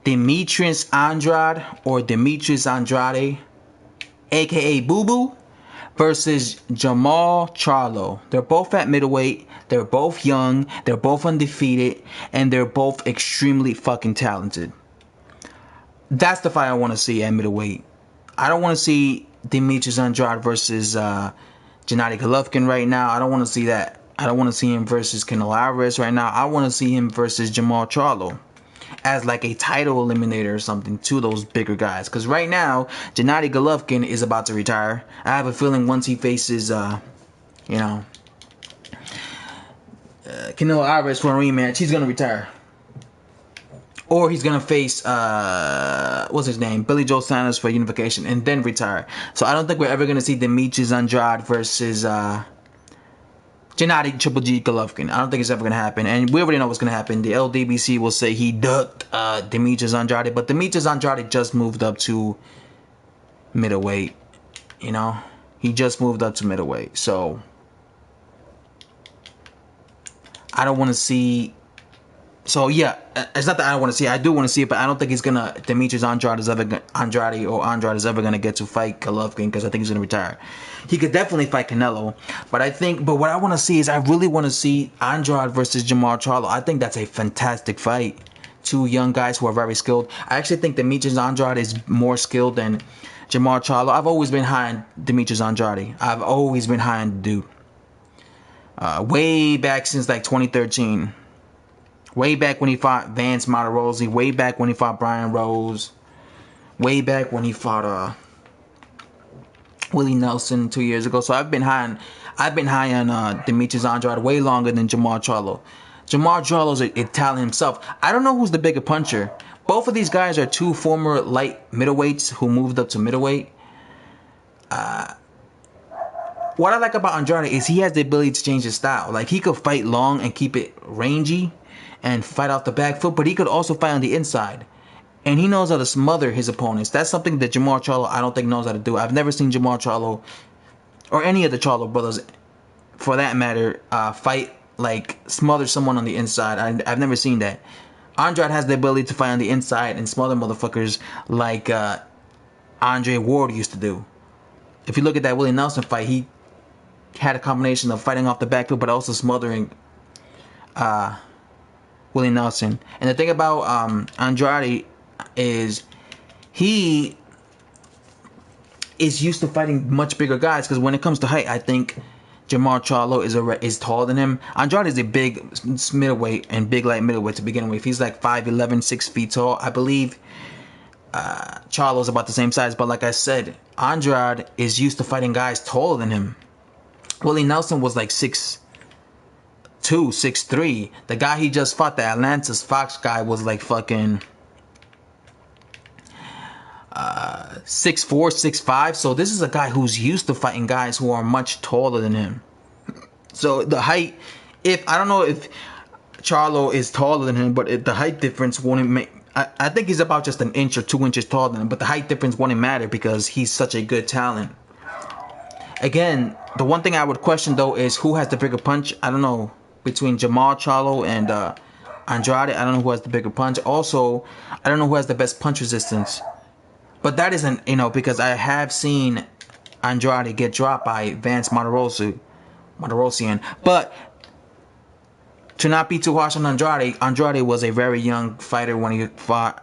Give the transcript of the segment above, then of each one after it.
Demetrius Andrade or Demetrius Andrade, aka Boo Boo, versus JERMALL CHARLO. They're both at middleweight. They're both young. They're both undefeated. And they're both extremely fucking talented. That's the fight I want to see at middleweight. I don't want to see Demetrius Andrade versus Gennady Golovkin right now. I don't want to see that. I don't want to see him versus Canelo Alvarez right now. I want to see him versus JERMALL CHARLO as like a title eliminator or something to those bigger guys. Because right now, Gennady Golovkin is about to retire. I have a feeling once he faces, Canelo Alvarez for a rematch, he's going to retire. Or he's going to face, what's his name? Billy Joe Saunders for unification and then retire. So I don't think we're ever going to see Demetrius Andrade versus Gennady Triple G Golovkin. I don't think it's ever going to happen. And we already know what's going to happen. The LDBC will say he ducked Demetrius Andrade. But Demetrius Andrade just moved up to middleweight. You know? He just moved up to middleweight. So I don't want to see... So yeah, it's not that I don't want to see it. I do want to see it, but I don't think he's gonna. Demetrius Andrade is ever gonna get to fight Golovkin because I think he's gonna retire. He could definitely fight Canelo, but what I want to see is I really want to see Andrade versus JERMALL CHARLO. I think that's a fantastic fight. Two young guys who are very skilled. I actually think Demetrius Andrade is more skilled than JERMALL CHARLO. I've always been high on Demetrius Andrade. I've always been high on the dude. Way back since like 2013. Way back when he fought Vance Martirossi. Way back when he fought Brian Rose. Way back when he fought Willie Nelson 2 years ago. So I've been high on Demetrius Andrade way longer than JERMALL CHARLO. JERMALL CHARLO's a talent himself. I don't know who's the bigger puncher. Both of these guys are two former light middleweights who moved up to middleweight. What I like about Andrade is he has the ability to change his style. Like, he could fight long and keep it rangy and fight off the back foot, but he could also fight on the inside. And he knows how to smother his opponents. That's something that JERMALL CHARLO, I don't think, knows how to do. I've never seen JERMALL CHARLO, or any of the CHARLO brothers, for that matter, fight, like, smother someone on the inside. I've never seen that. Andrade has the ability to fight on the inside and smother motherfuckers like Andre Ward used to do. If you look at that Willie Nelson fight, he had a combination of fighting off the back foot, but also smothering Willie Nelson. And the thing about Andrade is he is used to fighting much bigger guys, because when it comes to height, I think JERMALL CHARLO is taller than him. Andrade is a big middleweight and big light middleweight to begin with. He's like 5'11", 6 feet tall. I believe Charlo's about the same size, but like I said, Andrade is used to fighting guys taller than him. Willie Nelson was like 6'2", 6'3". The guy he just fought, the Atlantis Fox guy, was like fucking 6'4", 6'5". So this is a guy who's used to fighting guys who are much taller than him. So the height, I don't know if Charlo is taller than him, but the height difference wouldn't make. I think he's about just an inch or 2 inches taller than him, but the height difference wouldn't matter because he's such a good talent. Again, the one thing I would question though is who has the bigger punch. I don't know, between JERMALL CHARLO and Andrade. I don't know who has the bigger punch. Also, I don't know who has the best punch resistance. But that isn't, because I have seen Andrade get dropped by Vance Martirossi. But to not be too harsh on Andrade was a very young fighter when he fought,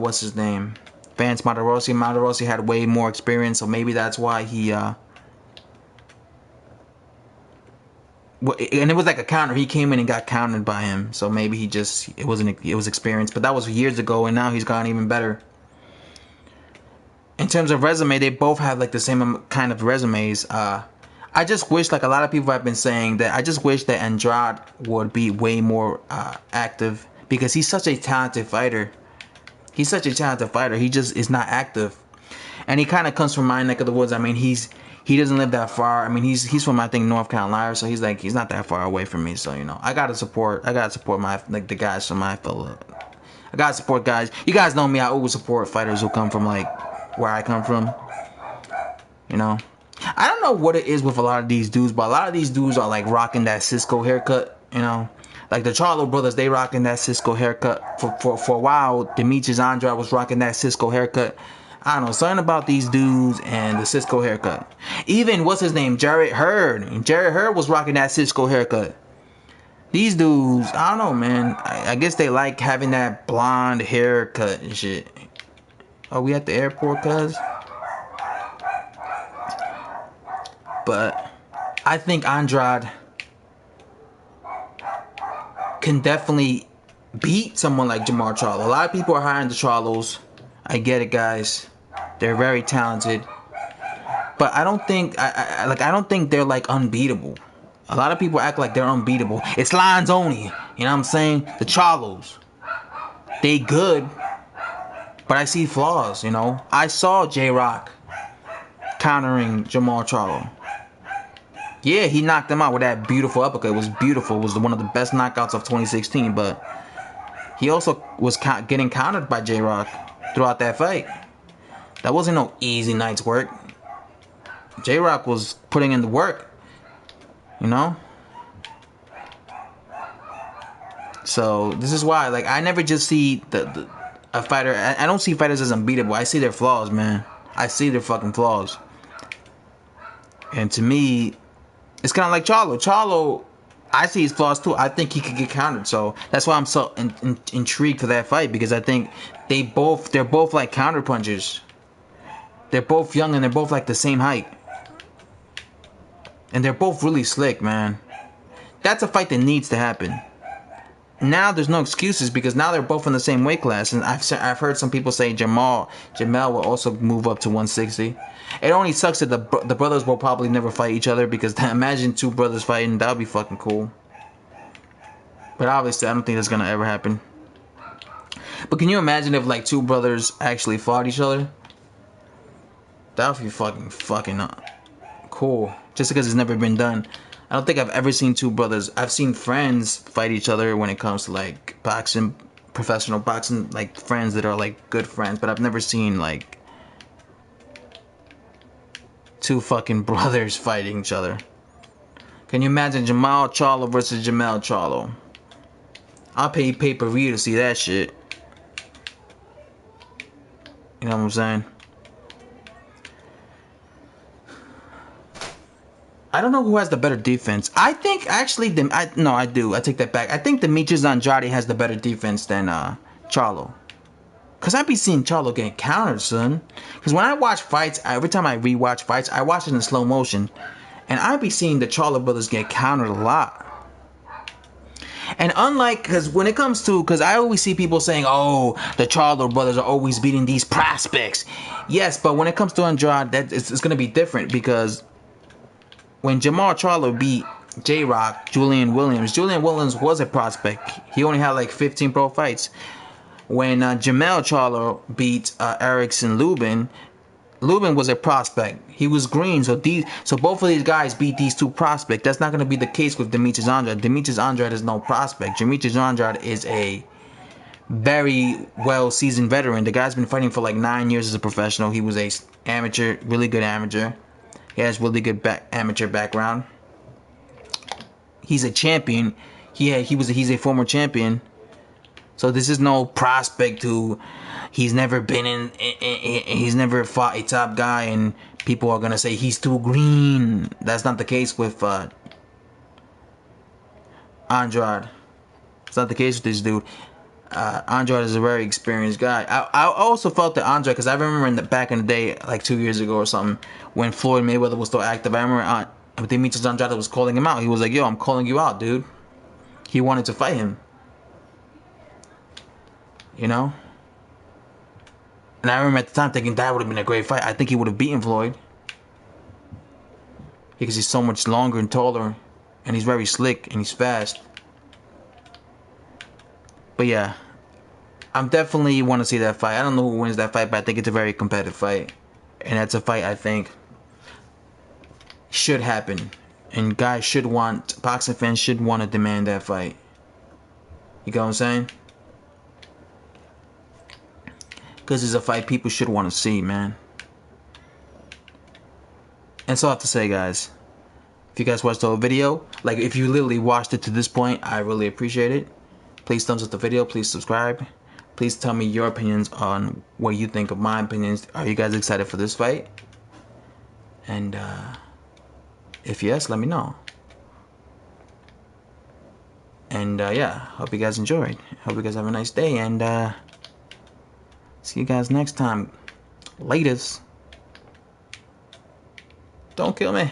what's his name? Vance Martirossi. Martirossi had way more experience, so maybe that's why he, and it was like a counter. He came in and got countered by him, so maybe it was experience. But that was years ago, and now he's gotten even better. In terms of resume, they both have like the same kind of resumes. I just wish, like a lot of people have been saying, that I just wish that Andrade would be way more active, because he's such a talented fighter. He just is not active, and he kind of comes from my neck of the woods. I mean, he doesn't live that far. I mean, he's from, I think, North Carolina, so he's not that far away from me. So I gotta support my the guys from my fellow. I gotta support guys. You guys know me. I always support fighters who come from like where I come from. I don't know what it is with a lot of these dudes, but a lot of these dudes are like rocking that Cisco haircut. A Like the Charlo brothers, they rocking that Cisco haircut for a while. Demetrius Andrade was rocking that Cisco haircut. I don't know, something about these dudes and the Cisco haircut. Even what's his name, Jarrett Hurd. Jarrett Hurd was rocking that Cisco haircut. These dudes, I don't know, man. I guess they like having that blonde haircut and shit. Are we at the airport, cuz? But I think Andrade can definitely beat someone like JERMALL CHARLO. A lot of people are high on the Charlos. I get it, guys. They're very talented. But I don't think I don't think they're like unbeatable. A lot of people act like they're unbeatable. It's lines only. You know what I'm saying? The Charlos. They good. But I see flaws, you know. I saw J-Rock countering JERMALL CHARLO. Yeah, he knocked him out with that beautiful uppercut. It was beautiful. It was one of the best knockouts of 2016. But he also was getting countered by J-Rock throughout that fight. That wasn't no easy night's work. J-Rock was putting in the work. You know? So, this is why, like, I never just see a fighter. I don't see fighters as unbeatable. I see their flaws, man. I see their fucking flaws. And to me, it's kind of like Charlo. Charlo, I see his flaws too. I think he could get countered. So that's why I'm so intrigued for that fight, because I think they're both like counter punchers. They're both young and they're both like the same height. And they're both really slick, man. That's a fight that needs to happen. Now there's no excuses, because now they're both in the same weight class, and I've heard some people say Jermall will also move up to 160. It only sucks that the brothers will probably never fight each other, because imagine two brothers fighting, that would be fucking cool. But obviously I don't think that's gonna ever happen. But can you imagine if like two brothers actually fought each other? That would be fucking cool. Just because it's never been done. I don't think I've ever seen two brothers. I've seen friends fight each other when it comes to like boxing, professional boxing, like friends that are like good friends. But I've never seen like two fucking brothers fighting each other. Can you imagine JERMALL CHARLO versus JERMALL CHARLO? I'll pay pay-per-view to see that shit. You know what I'm saying? I don't know who has the better defense. I think actually, I do. I take that back. I think Demetrius Andrade has the better defense than Charlo. Cause I be seeing Charlo getting countered, son. Cause when I watch fights, every time I rewatch fights, I watch it in slow motion, and I be seeing the Charlo brothers get countered a lot. And unlike, cause when it comes to, cause I always see people saying, oh, the Charlo brothers are always beating these prospects. Yes, but when it comes to Andrade, it's gonna be different, because when JERMALL CHARLO beat J-Rock, Julian Williams was a prospect. He only had like 15 pro fights. When JERMALL CHARLO beat Erickson Lubin was a prospect. He was green. So both of these guys beat these two prospects. That's not going to be the case with Demetrius Andrade. Demetrius Andrade is no prospect. Demetrius Andrade is a very well-seasoned veteran. The guy's been fighting for like 9 years as a professional. He was a amateur, really good amateur. He has really good amateur background. He's a champion. He's a former champion. So this is no prospect who he's never been he's never fought a top guy and people are gonna say he's too green. That's not the case with Andrade. It's not the case with this dude. Andrade is a very experienced guy. I also felt that Andrade, because I remember back in the day, like 2 years ago or something, when Floyd Mayweather was still active, I remember Demetrius Andrade was calling him out. He was like, yo, I'm calling you out, dude. He wanted to fight him. You know? And I remember at the time thinking that would have been a great fight. I think he would have beaten Floyd. Because he's so much longer and taller. And he's very slick and he's fast. But yeah, I'm definitely want to see that fight. I don't know who wins that fight, but I think it's a very competitive fight. And that's a fight I think should happen. And boxing fans should want to demand that fight. You get what I'm saying? Because it's a fight people should want to see, man. And so I have to say, guys, If you guys watched the whole video, like if you literally watched it to this point, I really appreciate it. Please thumbs up the video. Please subscribe. Please tell me your opinions on what you think of my opinions. Are you guys excited for this fight? And if yes, let me know. And yeah, hope you guys enjoyed. Hope you guys have a nice day. And see you guys next time. Latest. Don't kill me.